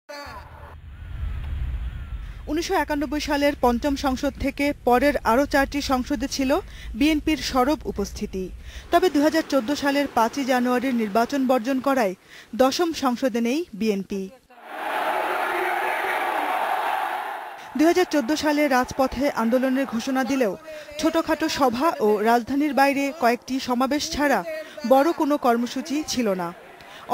1991 সালের পঞ্চম সংসদ থেকে পরের আরও 4টি সংসদে ছিল বিএনপির সরব উপস্থিতি। তবে 2014 সালের 5ই জানুয়ারির নির্বাচন বর্জন করায় দশম সংসদে নেই বিএনপি। 2014 সালে রাজপথে আন্দোলনের ঘোষণা দিলেও ছোটখাটো সভা ও রাজধানীর বাইরে কয়েকটি সমাবেশ ছাড়া বড় কোনো কর্মসূচি ছিল না।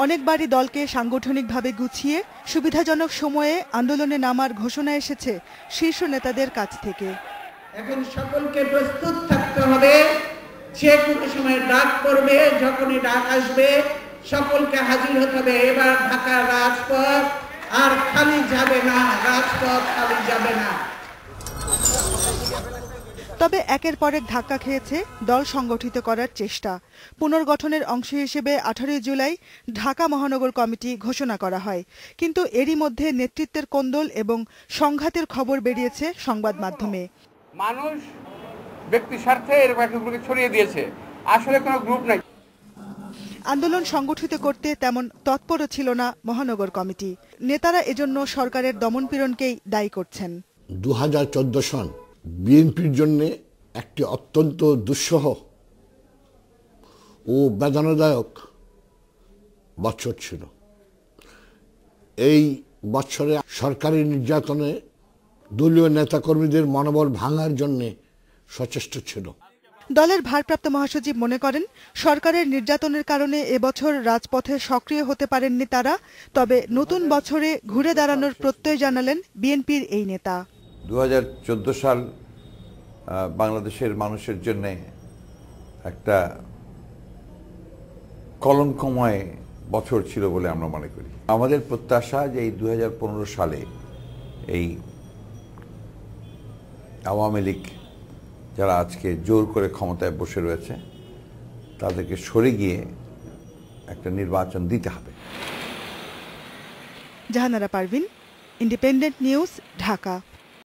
অনেকবারই দলকে সাংগঠনিকভাবে গুছিয়ে সুবিধাজনক সময়ে আন্দোলনে নামার ঘোষণা এসেছে শীর্ষ নেতাদের কাছ থেকে। এখন সকলকে প্রস্তুত থাকতে হবে, যে কোনো সময় ডাক পড়বে, যখনই ডাক আসবে সকলকে হাজির হতে হবে। এবার ঢাকার রাজপথ আর খালি যাবে না, রাজপথ খালি যাবে না। তবে একের পর এক ধাক্কা খেয়েছে দল সংগঠিত করার চেষ্টা। পুনর্গঠনের অংশ হিসেবে 18 জুলাই ঢাকা মহানগর কমিটি ঘোষণা করা হয়, কিন্তু এরই মধ্যে নেতৃত্বের কোন্দল এবং সংঘাতের খবর বেরিয়েছে সংবাদ মাধ্যমে। মানুষ ব্যক্তি স্বার্থে এর ব্যাখ্যাগুলোকে ছড়িয়ে দিয়েছে, আসলে কোনো গ্রুপ নাই। আন্দোলন সংগঠিত করতে তেমন তৎপর ছিল না মহানগর কমিটি। নেতারা এজন্য সরকারের দমনপীড়নকেই দায়ী করছেন। 2014 সন বিএনপির জন্য একটি অত্যন্ত দুঃসহ ও বেদনাদায়ক বছর ছিল। এই বছরে সরকারি নির্যাতনে দলীয় নেতাকর্মীদের মনোবল ভাঙার জন্য সচেষ্ট ছিল। দলের ভারপ্রাপ্ত মহাসচিব মনে করেন, সরকারের নির্যাতনের কারণে এবছর রাজপথে সক্রিয় হতে পারেননি তারা। তবে নতুন বছরে ঘুরে দাঁড়ানোর প্রত্যয় জানালেন বিএনপির এই নেতা। 2014 সাল বাংলাদেশের মানুষের জন্য একটা কলঙ্কময় বছর ছিল বলে আমরা মনে করি। আমাদের প্রত্যাশা যে এই 2015 সালে এই আওয়ামী লীগ যারা আজকে জোর করে ক্ষমতায় বসে রয়েছে তাদেরকে সরে গিয়ে একটা নির্বাচন দিতে হবে। Jahanara Parvin, independent news, Dhaka.